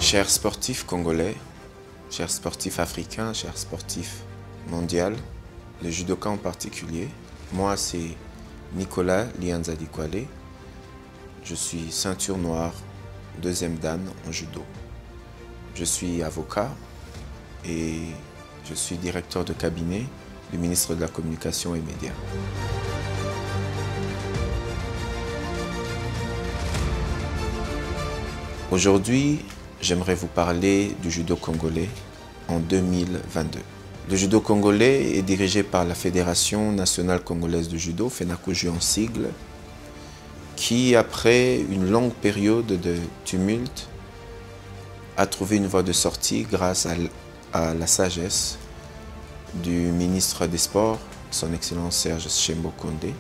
Chers sportifs congolais, chers sportifs africains, chers sportifs mondiaux, le judoka en particulier, moi c'est Nicolas Lianzadi Kwale. Je suis ceinture noire, deuxième dan en judo. Je suis avocat et je suis directeur de cabinet du ministre de la Communication et Médias. Aujourd'hui, j'aimerais vous parler du judo congolais en 2022. Le judo congolais est dirigé par la Fédération nationale congolaise de judo, FENACOJU en sigle, qui, après une longue période de tumulte, a trouvé une voie de sortie grâce à la sagesse du ministre des Sports, son Excellence Serge Tshembo Kondé,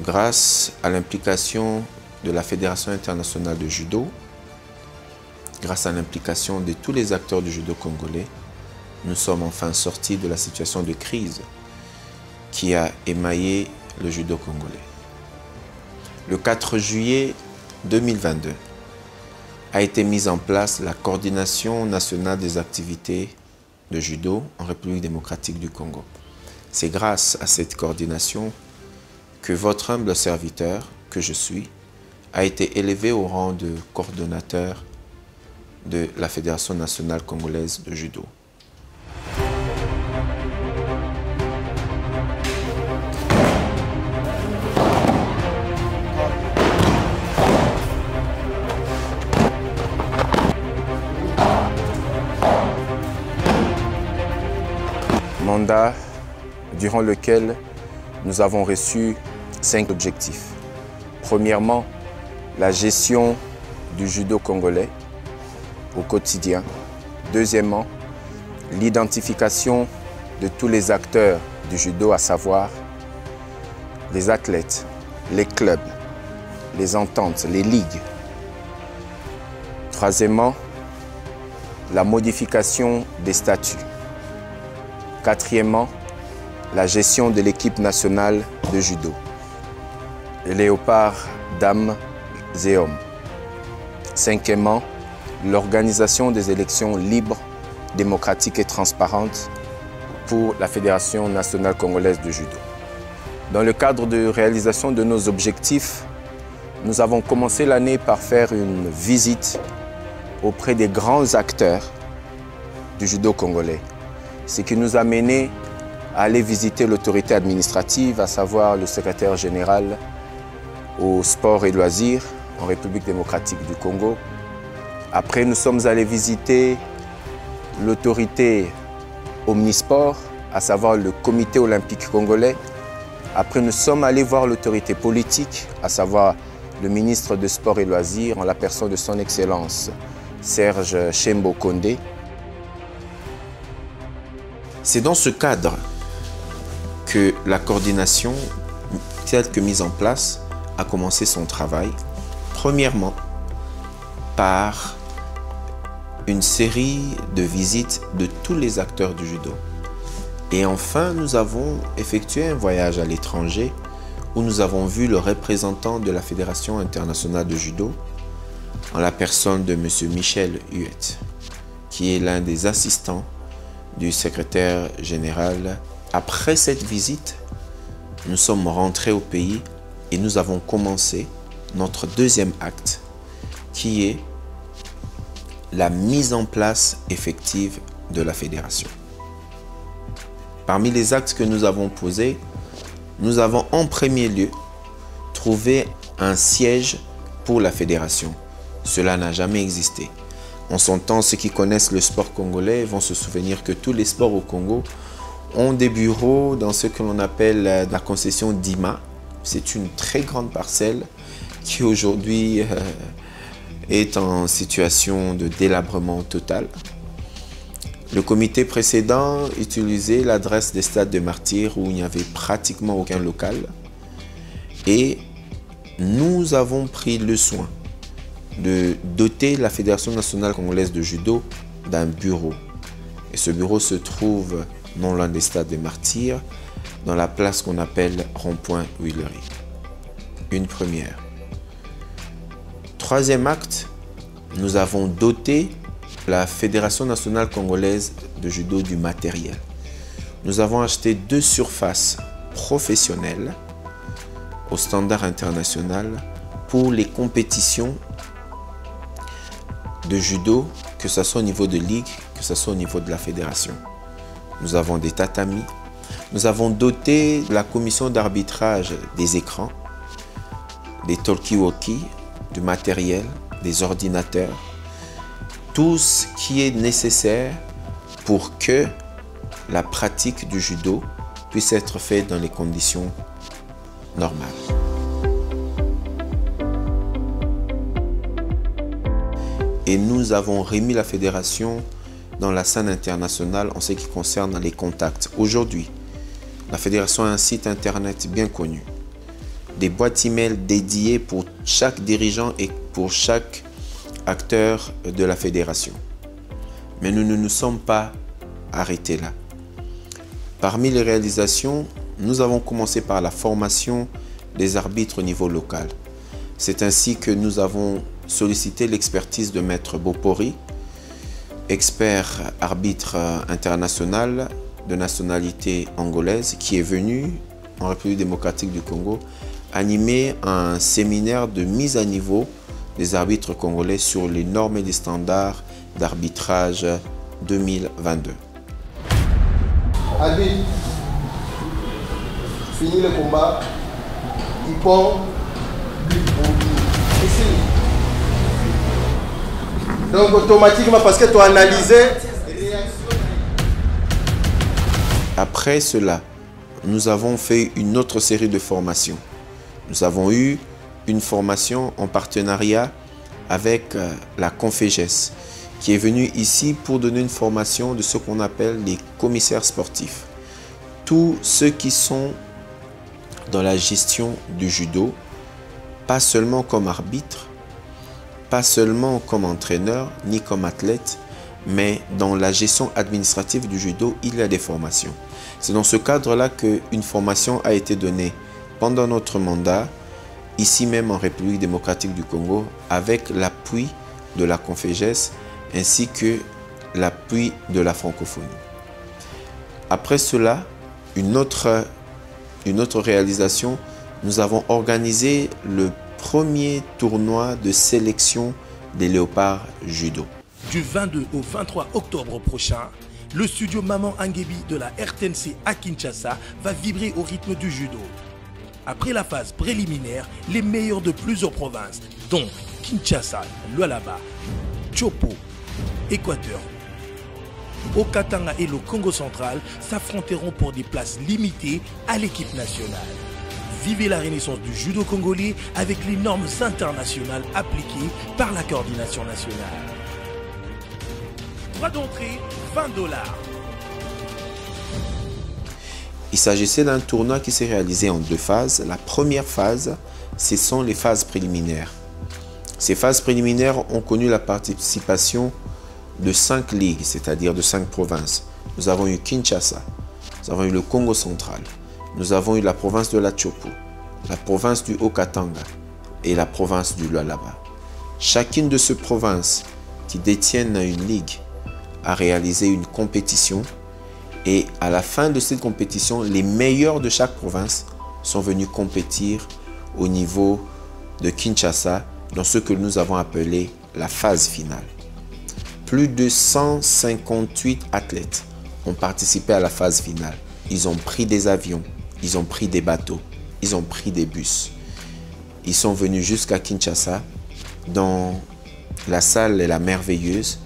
grâce à l'implication de la Fédération internationale de judo, grâce à l'implication de tous les acteurs du judo congolais, nous sommes enfin sortis de la situation de crise qui a émaillé le judo congolais. Le 4 juillet 2022 a été mise en place la coordination nationale des activités de judo en République démocratique du Congo. C'est grâce à cette coordination que votre humble serviteur, que je suis, a été élevé au rang de coordonnateur de la Fédération nationale congolaise de judo. Mandat durant lequel nous avons reçu 5 objectifs. Premièrement, la gestion du judo congolais au quotidien. Deuxièmement, l'identification de tous les acteurs du judo, à savoir les athlètes, les clubs, les ententes, les ligues. Troisièmement, la modification des statuts. Quatrièmement, la gestion de l'équipe nationale de judo. Léopard, dames et hommes. Cinquièmement, l'organisation des élections libres, démocratiques et transparentes pour la Fédération nationale congolaise de judo. Dans le cadre de réalisation de nos objectifs, nous avons commencé l'année par faire une visite auprès des grands acteurs du judo congolais, ce qui nous a mené à aller visiter l'autorité administrative, à savoir le secrétaire général au sport et loisirs en République démocratique du Congo. Après, nous sommes allés visiter l'autorité omnisport, à savoir le comité olympique congolais. Après, nous sommes allés voir l'autorité politique, à savoir le ministre de Sport et Loisirs, en la personne de son Excellence Serge Tshembo Kondé. C'est dans ce cadre que la coordination, telle que mise en place, a commencé son travail. Premièrement, par une série de visites de tous les acteurs du judo. Et enfin, nous avons effectué un voyage à l'étranger où nous avons vu le représentant de la Fédération internationale de judo en la personne de M. Michel Huet, qui est l'un des assistants du secrétaire général. Après cette visite, nous sommes rentrés au pays et nous avons commencé notre deuxième acte, qui est la mise en place effective de la fédération. Parmi les actes que nous avons posés, nous avons en premier lieu trouvé un siège pour la fédération. Cela n'a jamais existé. En son temps, ceux qui connaissent le sport congolais vont se souvenir que tous les sports au Congo ont des bureaux dans ce que l'on appelle la concession d'IMA. C'est une très grande parcelle qui aujourd'hui est en situation de délabrement total. Le comité précédent utilisait l'adresse des stades de Martyrs où il n'y avait pratiquement aucun local. Et nous avons pris le soin de doter la Fédération nationale congolaise de judo d'un bureau. Et ce bureau se trouve non loin des stades des Martyrs, dans la place qu'on appelle Rond-Point Huillerie. Une première. Troisième acte, nous avons doté la Fédération nationale congolaise de judo du matériel. Nous avons acheté 2 surfaces professionnelles au standard international pour les compétitions de judo, que ce soit au niveau de ligue, que ce soit au niveau de la fédération. Nous avons des tatamis. Nous avons doté la commission d'arbitrage des écrans, des talkie-walkie, du matériel, des ordinateurs, tout ce qui est nécessaire pour que la pratique du judo puisse être faite dans les conditions normales. Et nous avons remis la fédération dans la scène internationale en ce qui concerne les contacts. Aujourd'hui, la fédération a un site internet bien connu, des boîtes email dédiées pour chaque dirigeant et pour chaque acteur de la fédération. Mais nous ne nous sommes pas arrêtés là. Parmi les réalisations, nous avons commencé par la formation des arbitres au niveau local. C'est ainsi que nous avons sollicité l'expertise de Maître Bopori, expert arbitre international de nationalité angolaise, qui est venu en République démocratique du Congo animer un séminaire de mise à niveau des arbitres congolais sur les normes et les standards d'arbitrage 2022. Arbitre, fini le combat, il prend, ici. Donc automatiquement, parce que tu as analysé. Après cela, nous avons fait une autre série de formations. Nous avons eu une formation en partenariat avec la Conféges, qui est venue ici pour donner une formation de ce qu'on appelle les commissaires sportifs. Tous ceux qui sont dans la gestion du judo, pas seulement comme arbitre, pas seulement comme entraîneur, ni comme athlète, mais dans la gestion administrative du judo, il y a des formations. C'est dans ce cadre-là qu'une formation a été donnée pendant notre mandat, ici même en République démocratique du Congo, avec l'appui de la Conféges ainsi que l'appui de la francophonie. Après cela, une autre réalisation, nous avons organisé le premier tournoi de sélection des léopards judo. Du 22 au 23 octobre prochain, le studio Maman Angebi de la RTNC à Kinshasa va vibrer au rythme du judo. Après la phase préliminaire, les meilleurs de plusieurs provinces, dont Kinshasa, Lualaba, Chopo, Équateur, Okatanga et le Congo central s'affronteront pour des places limitées à l'équipe nationale. Vivez la renaissance du judo congolais avec les normes internationales appliquées par la coordination nationale. Droit d'entrée, $20. Il s'agissait d'un tournoi qui s'est réalisé en 2 phases. La première phase, ce sont les phases préliminaires. Ces phases préliminaires ont connu la participation de 5 ligues, c'est-à-dire de 5 provinces. Nous avons eu Kinshasa, nous avons eu le Congo central, nous avons eu la province de la Chopo, la province du Haut-Katanga et la province du Lualaba. Chacune de ces provinces qui détiennent une ligue a réalisé une compétition et à la fin de cette compétition, les meilleurs de chaque province sont venus compétir au niveau de Kinshasa dans ce que nous avons appelé la phase finale. Plus de 158 athlètes ont participé à la phase finale. Ils ont pris des avions, ils ont pris des bateaux, ils ont pris des bus. Ils sont venus jusqu'à Kinshasa dans la salle La Merveilleuse,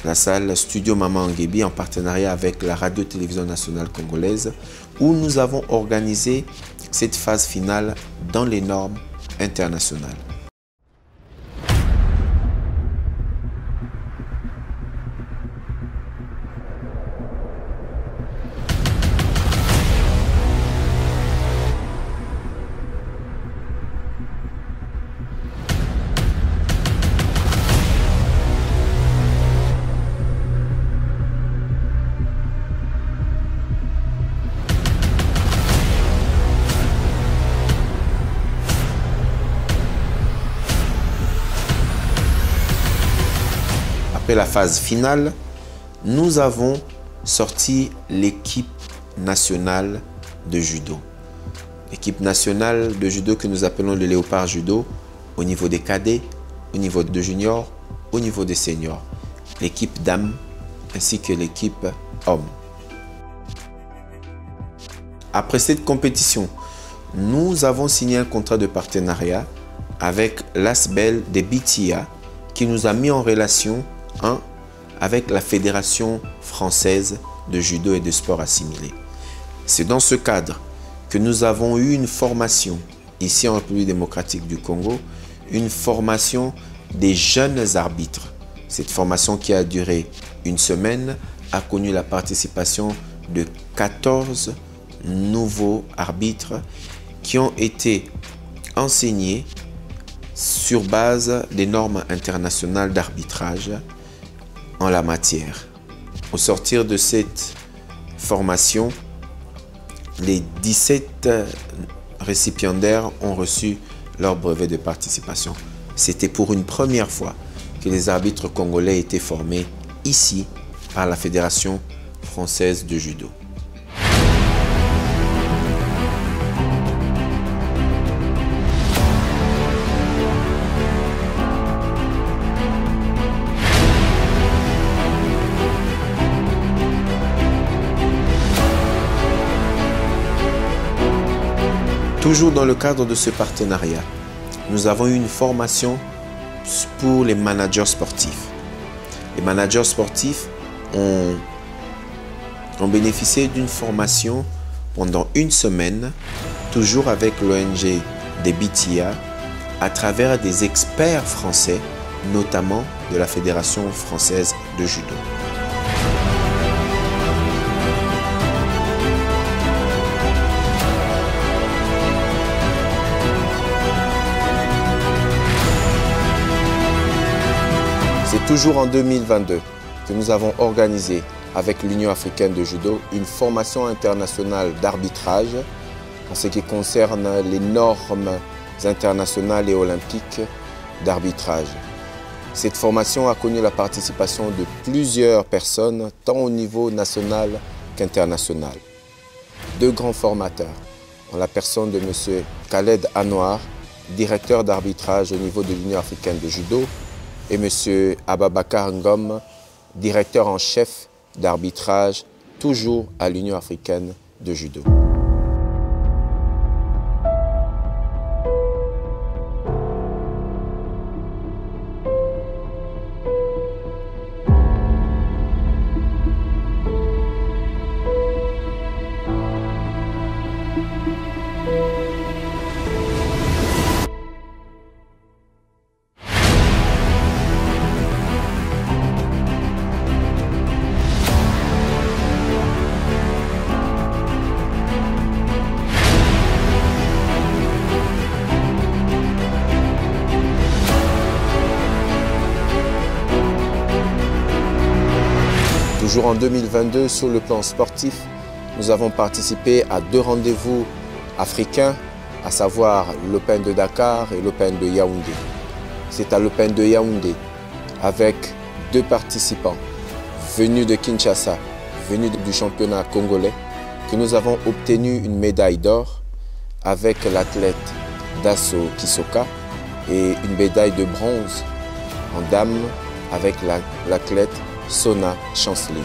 la salle Studio Maman Angebi en partenariat avec la Radio-Télévision nationale congolaise, où nous avons organisé cette phase finale dans les normes internationales. après la phase finale, nous avons sorti l'équipe nationale de judo. L'équipe nationale de judo que nous appelons le Léopard Judo au niveau des cadets, au niveau de juniors, au niveau des seniors. L'équipe dames ainsi que l'équipe hommes. Après cette compétition, nous avons signé un contrat de partenariat avec l'ASBEL de Bitia qui nous a mis en relation avec la Fédération française de judo et de sport assimilé. C'est dans ce cadre que nous avons eu une formation ici en République démocratique du Congo, une formation des jeunes arbitres. Cette formation qui a duré une semaine a connu la participation de 14 nouveaux arbitres qui ont été enseignés sur base des normes internationales d'arbitrage en la matière. Au sortir de cette formation, les 17 récipiendaires ont reçu leur brevet de participation. C'était pour une première fois que les arbitres congolais étaient formés ici par la Fédération française de judo. Toujours dans le cadre de ce partenariat, nous avons eu une formation pour les managers sportifs. Les managers sportifs ont bénéficié d'une formation pendant une semaine, toujours avec l'ONG des Bitia, à travers des experts français, notamment de la Fédération française de judo. C'est toujours en 2022 que nous avons organisé avec l'Union africaine de judo une formation internationale d'arbitrage en ce qui concerne les normes internationales et olympiques d'arbitrage. Cette formation a connu la participation de plusieurs personnes, tant au niveau national qu'international. Deux grands formateurs, en la personne de M. Khaled Anouar, directeur d'arbitrage au niveau de l'Union africaine de judo, et M. Ababakar Ngom, directeur en chef d'arbitrage, toujours à l'Union africaine de judo. Toujours en 2022, sur le plan sportif, nous avons participé à deux rendez-vous africains, à savoir l'Open de Dakar et l'Open de Yaoundé. C'est à l'Open de Yaoundé, avec deux participants venus de Kinshasa, venus du championnat congolais, que nous avons obtenu une médaille d'or avec l'athlète Dasso Kisoka et une médaille de bronze en dames avec l'athlète Sona Chancely.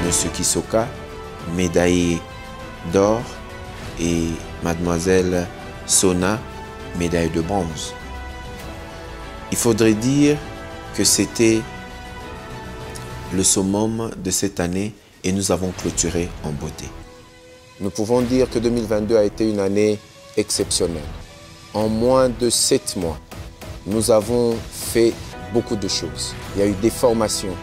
Monsieur Kisoka, médaillé d'or, et mademoiselle Sona, médaille de bronze. Il faudrait dire que c'était le summum de cette année et nous avons clôturé en beauté. Nous pouvons dire que 2022 a été une année exceptionnelle. En moins de 7 mois, nous avons fait beaucoup de choses. Il y a eu des formations,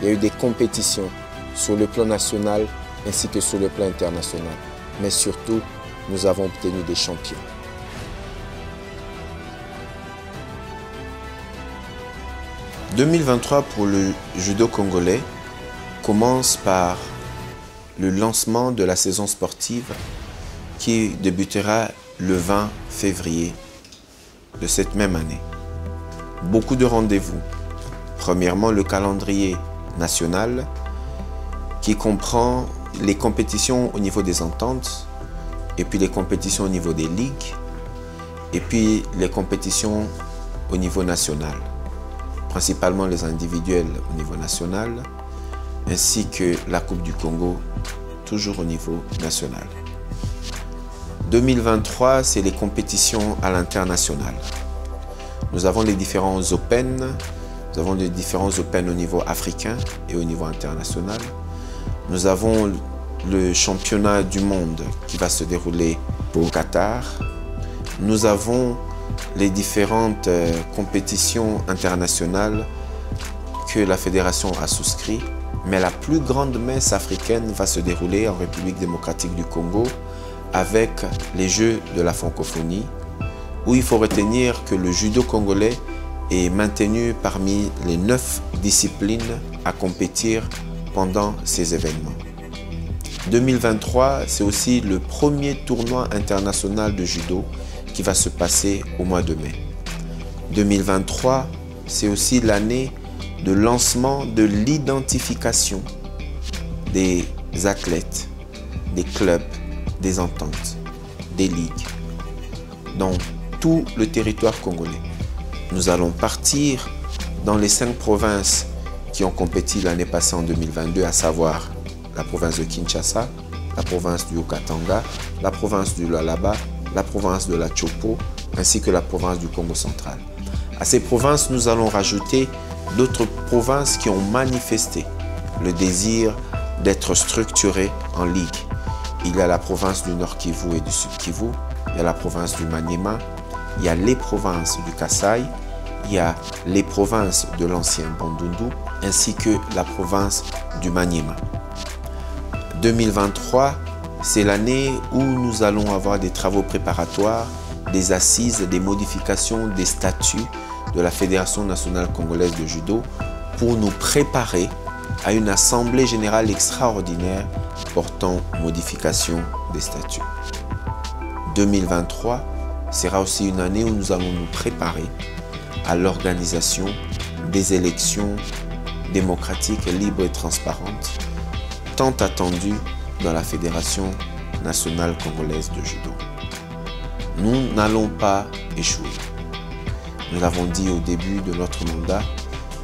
il y a eu des compétitions sur le plan national ainsi que sur le plan international. Mais surtout, nous avons obtenu des champions. 2023 pour le judo congolais commence par le lancement de la saison sportive qui débutera le 20 février de cette même année. Beaucoup de rendez-vous. Premièrement, le calendrier national qui comprend les compétitions au niveau des ententes et puis les compétitions au niveau des ligues et puis les compétitions au niveau national, principalement les individuels au niveau national ainsi que la Coupe du Congo toujours au niveau national. 2023, c'est les compétitions à l'international. Nous avons les différents Open, nous avons les différents Open au niveau africain et au niveau international. Nous avons le championnat du monde qui va se dérouler au Qatar. Nous avons les différentes compétitions internationales que la fédération a souscrit. Mais la plus grande messe africaine va se dérouler en République démocratique du Congo avec les Jeux de la francophonie, où il faut retenir que le judo congolais est maintenu parmi les 9 disciplines à compétir pendant ces événements. 2023, c'est aussi le premier tournoi international de judo qui va se passer au mois de mai. 2023, c'est aussi l'année de lancement de l'identification des athlètes, des clubs, des ententes, des ligues dans tout le territoire congolais. Nous allons partir dans les 5 provinces qui ont compéti l'année passée en 2022, à savoir la province de Kinshasa, la province du Haut-Katanga, la province du Lualaba, la province de la Chopo, ainsi que la province du Congo central. À ces provinces, nous allons rajouter d'autres provinces qui ont manifesté le désir d'être structurées en ligue. Il y a la province du Nord Kivu et du Sud Kivu, il y a la province du Maniema, il y a les provinces du Kasaï, il y a les provinces de l'ancien Bandundu, ainsi que la province du Maniema. 2023, c'est l'année où nous allons avoir des travaux préparatoires, des assises, des modifications des statuts de la Fédération nationale congolaise de judo pour nous préparer à une assemblée générale extraordinaire portant modification des statuts. 2023 sera aussi une année où nous allons nous préparer à l'organisation des élections démocratiques, libres et transparentes, tant attendues dans la Fédération nationale congolaise de judo. Nous n'allons pas échouer. Nous l'avons dit au début de notre mandat,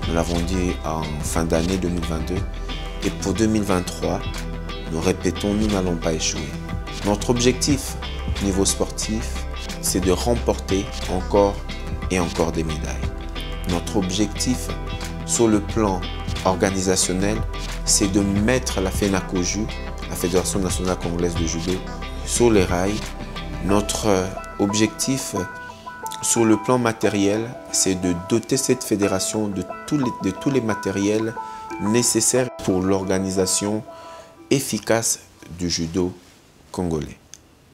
nous l'avons dit en fin d'année 2022 et pour 2023, nous répétons, nous n'allons pas échouer. Notre objectif au niveau sportif, c'est de remporter encore et encore des médailles. Notre objectif sur le plan organisationnel, c'est de mettre la FENACOJU, la Fédération nationale congolaise de judo, sur les rails. Notre objectif sur le plan matériel, c'est de doter cette fédération de tous les matériels nécessaires pour l'organisation efficace du judo congolais.